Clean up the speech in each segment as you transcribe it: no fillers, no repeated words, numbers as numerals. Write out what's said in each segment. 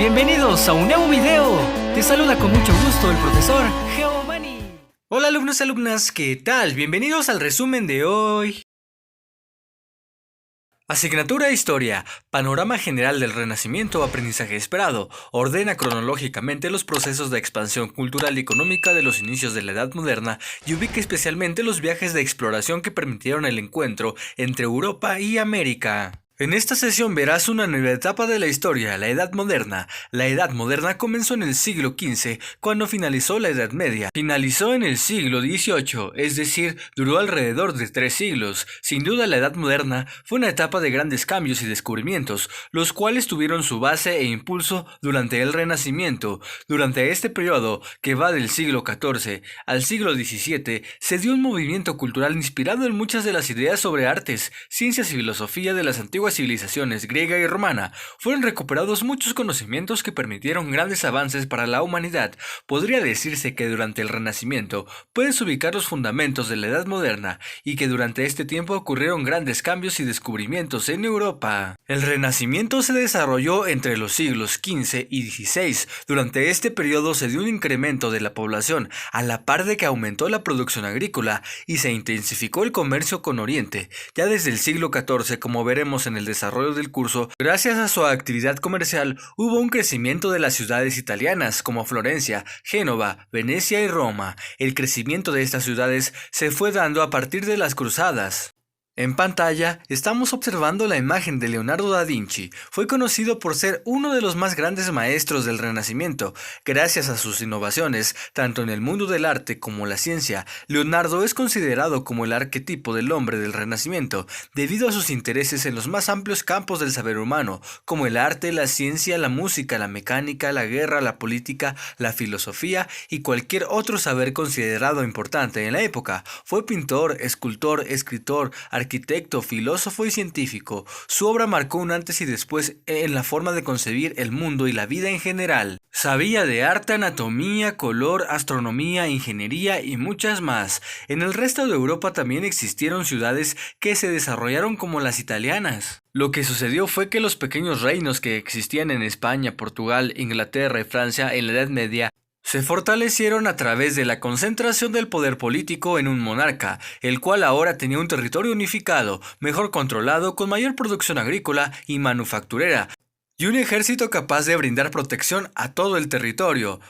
Bienvenidos a un nuevo video. Te saluda con mucho gusto el profesor Geomani. Hola alumnos y alumnas, ¿qué tal? Bienvenidos al resumen de hoy. Asignatura Historia, panorama general del Renacimiento, aprendizaje esperado, ordena cronológicamente los procesos de expansión cultural y económica de los inicios de la Edad Moderna y ubica especialmente los viajes de exploración que permitieron el encuentro entre Europa y América. En esta sesión verás una nueva etapa de la historia, la Edad Moderna. La Edad Moderna comenzó en el siglo XV, cuando finalizó la Edad Media. Finalizó en el siglo XVIII, es decir, duró alrededor de 3 siglos. Sin duda, la Edad Moderna fue una etapa de grandes cambios y descubrimientos, los cuales tuvieron su base e impulso durante el Renacimiento. Durante este periodo, que va del siglo XIV al siglo XVII, se dio un movimiento cultural inspirado en muchas de las ideas sobre artes, ciencias y filosofía de las antiguas civilizaciones griega y romana. Fueron recuperados muchos conocimientos que permitieron grandes avances para la humanidad. Podría decirse que durante el Renacimiento puedes ubicar los fundamentos de la Edad Moderna y que durante este tiempo ocurrieron grandes cambios y descubrimientos en Europa. El Renacimiento se desarrolló entre los siglos XV y XVI. Durante este periodo se dio un incremento de la población, a la par de que aumentó la producción agrícola y se intensificó el comercio con Oriente. Ya desde el siglo XIV, como veremos en el desarrollo del curso, gracias a su actividad comercial hubo un crecimiento de las ciudades italianas como Florencia, Génova, Venecia y Roma. El crecimiento de estas ciudades se fue dando a partir de las cruzadas. En pantalla estamos observando la imagen de Leonardo da Vinci. Fue conocido por ser uno de los más grandes maestros del Renacimiento. Gracias a sus innovaciones, tanto en el mundo del arte como la ciencia, Leonardo es considerado como el arquetipo del hombre del Renacimiento, debido a sus intereses en los más amplios campos del saber humano, como el arte, la ciencia, la música, la mecánica, la guerra, la política, la filosofía y cualquier otro saber considerado importante en la época. Fue pintor, escultor, escritor, arquitecto, filósofo y científico. Su obra marcó un antes y después en la forma de concebir el mundo y la vida en general. Sabía de arte, anatomía, color, astronomía, ingeniería y muchas más. En el resto de Europa también existieron ciudades que se desarrollaron como las italianas. Lo que sucedió fue que los pequeños reinos que existían en España, Portugal, Inglaterra y Francia en la Edad Media se fortalecieron a través de la concentración del poder político en un monarca, el cual ahora tenía un territorio unificado, mejor controlado, con mayor producción agrícola y manufacturera, y un ejército capaz de brindar protección a todo el territorio.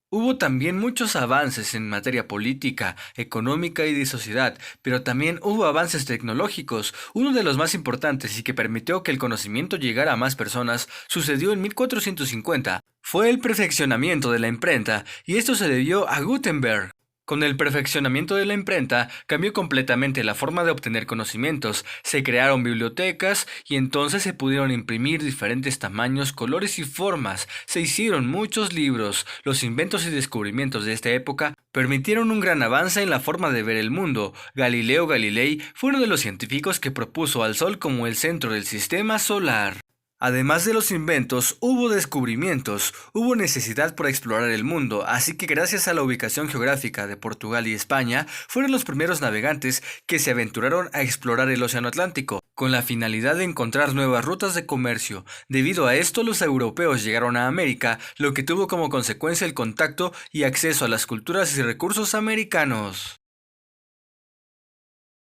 Hubo también muchos avances en materia política, económica y de sociedad, pero también hubo avances tecnológicos. Uno de los más importantes y que permitió que el conocimiento llegara a más personas sucedió en 1450. Fue el perfeccionamiento de la imprenta, y esto se debió a Gutenberg. Con el perfeccionamiento de la imprenta, cambió completamente la forma de obtener conocimientos, se crearon bibliotecas y entonces se pudieron imprimir diferentes tamaños, colores y formas, se hicieron muchos libros. Los inventos y descubrimientos de esta época permitieron un gran avance en la forma de ver el mundo. Galileo Galilei fue uno de los científicos que propuso al Sol como el centro del sistema solar. Además de los inventos, hubo descubrimientos, hubo necesidad por explorar el mundo, así que gracias a la ubicación geográfica de Portugal y España, fueron los primeros navegantes que se aventuraron a explorar el Océano Atlántico, con la finalidad de encontrar nuevas rutas de comercio. Debido a esto, los europeos llegaron a América, lo que tuvo como consecuencia el contacto y acceso a las culturas y recursos americanos.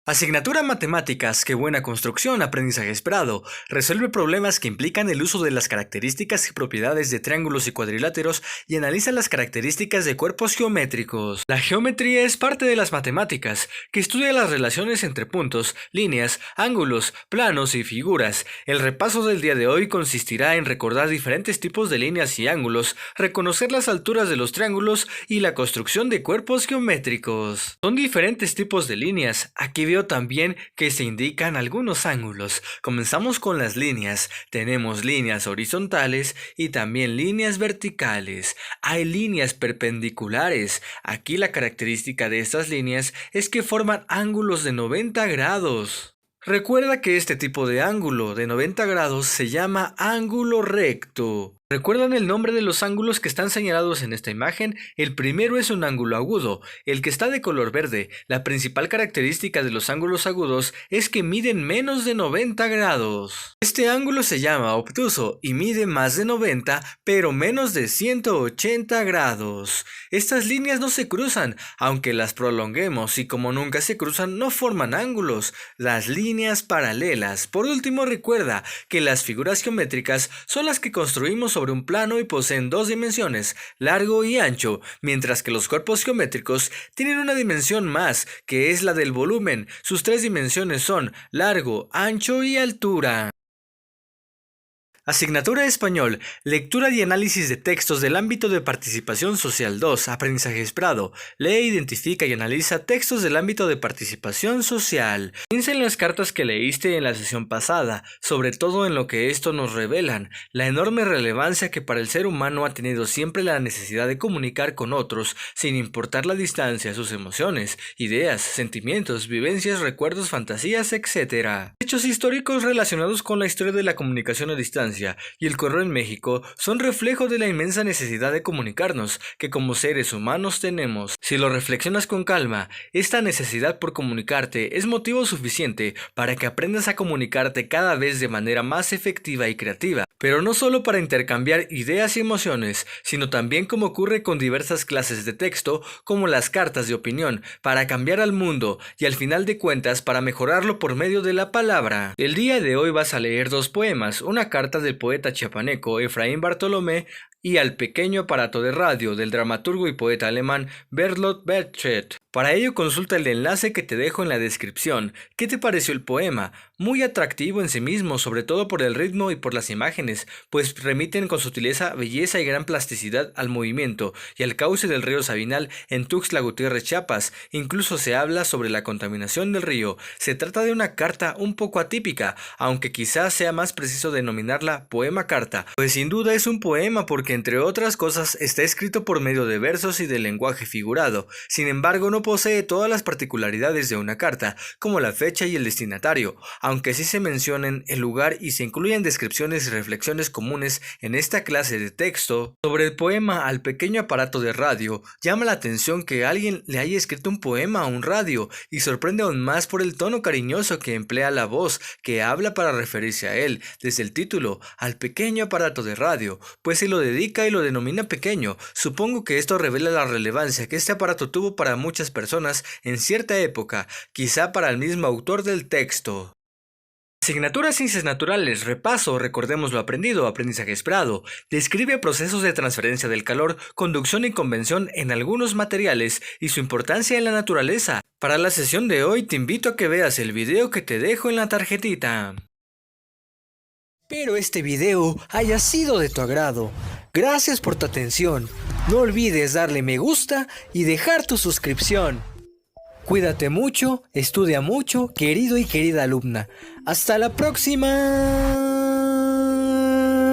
Asignatura Matemáticas, qué buena construcción, aprendizaje esperado. Resuelve problemas que implican el uso de las características y propiedades de triángulos y cuadriláteros y analiza las características de cuerpos geométricos. La geometría es parte de las matemáticas, que estudia las relaciones entre puntos, líneas, ángulos, planos y figuras. El repaso del día de hoy consistirá en recordar diferentes tipos de líneas y ángulos, reconocer las alturas de los triángulos y la construcción de cuerpos geométricos. Son diferentes tipos de líneas. Aquí veo también que se indican algunos ángulos. Comenzamos con las líneas. Tenemos líneas horizontales y también líneas verticales. Hay líneas perpendiculares. Aquí la característica de estas líneas es que forman ángulos de 90 grados. Recuerda que este tipo de ángulo de 90 grados se llama ángulo recto. ¿Recuerdan el nombre de los ángulos que están señalados en esta imagen? El primero es un ángulo agudo, el que está de color verde. La principal característica de los ángulos agudos es que miden menos de 90 grados. Este ángulo se llama obtuso y mide más de 90, pero menos de 180 grados. Estas líneas no se cruzan, aunque las prolonguemos, y como nunca se cruzan, no forman ángulos. Las líneas paralelas. Por último, recuerda que las figuras geométricas son las que construimos sobre un plano y poseen dos dimensiones, largo y ancho, mientras que los cuerpos geométricos tienen una dimensión más, que es la del volumen. Sus tres dimensiones son largo, ancho y altura. Asignatura de Español, Lectura y Análisis de Textos del Ámbito de Participación Social 2, Aprendizaje Esperado. Lee, identifica y analiza textos del ámbito de participación social. Piensa en las cartas que leíste en la sesión pasada, sobre todo en lo que esto nos revelan, la enorme relevancia que para el ser humano ha tenido siempre la necesidad de comunicar con otros, sin importar la distancia, sus emociones, ideas, sentimientos, vivencias, recuerdos, fantasías, etc. Hechos históricos relacionados con la historia de la comunicación a distancia y el correo en México son reflejo de la inmensa necesidad de comunicarnos que como seres humanos tenemos. Si lo reflexionas con calma, esta necesidad por comunicarte es motivo suficiente para que aprendas a comunicarte cada vez de manera más efectiva y creativa, pero no solo para intercambiar ideas y emociones, sino también como ocurre con diversas clases de texto como las cartas de opinión, para cambiar al mundo y al final de cuentas para mejorarlo por medio de la palabra. El día de hoy vas a leer dos poemas, una carta del poeta chiapaneco Efraín Bartolomé y Al pequeño aparato de radio del dramaturgo y poeta alemán Bertolt Brecht. Para ello consulta el enlace que te dejo en la descripción. ¿Qué te pareció el poema? Muy atractivo en sí mismo, sobre todo por el ritmo y por las imágenes, pues remiten con sutileza, belleza y gran plasticidad al movimiento y al cauce del río Sabinal en Tuxtla Gutiérrez, Chiapas. Incluso se habla sobre la contaminación del río. Se trata de una carta un poco atípica, aunque quizás sea más preciso denominarla poema carta, pues sin duda es un poema porque entre otras cosas está escrito por medio de versos y de lenguaje figurado. Sin embargo, no posee todas las particularidades de una carta, como la fecha y el destinatario, aunque sí se mencionen el lugar y se incluyen descripciones y reflexiones comunes en esta clase de texto. Sobre el poema Al pequeño aparato de radio, llama la atención que alguien le haya escrito un poema a un radio, y sorprende aún más por el tono cariñoso que emplea la voz que habla para referirse a él, desde el título, Al pequeño aparato de radio, pues se lo dedica y lo denomina pequeño. Supongo que esto revela la relevancia que este aparato tuvo para muchas personas en cierta época, quizá para el mismo autor del texto. Asignatura Ciencias Naturales, repaso, recordemos lo aprendido, aprendizaje esperado. Describe procesos de transferencia del calor, conducción y convención en algunos materiales y su importancia en la naturaleza. Para la sesión de hoy te invito a que veas el video que te dejo en la tarjetita. Espero este video haya sido de tu agrado. Gracias por tu atención. No olvides darle me gusta y dejar tu suscripción. Cuídate mucho, estudia mucho, querido y querida alumna. ¡Hasta la próxima!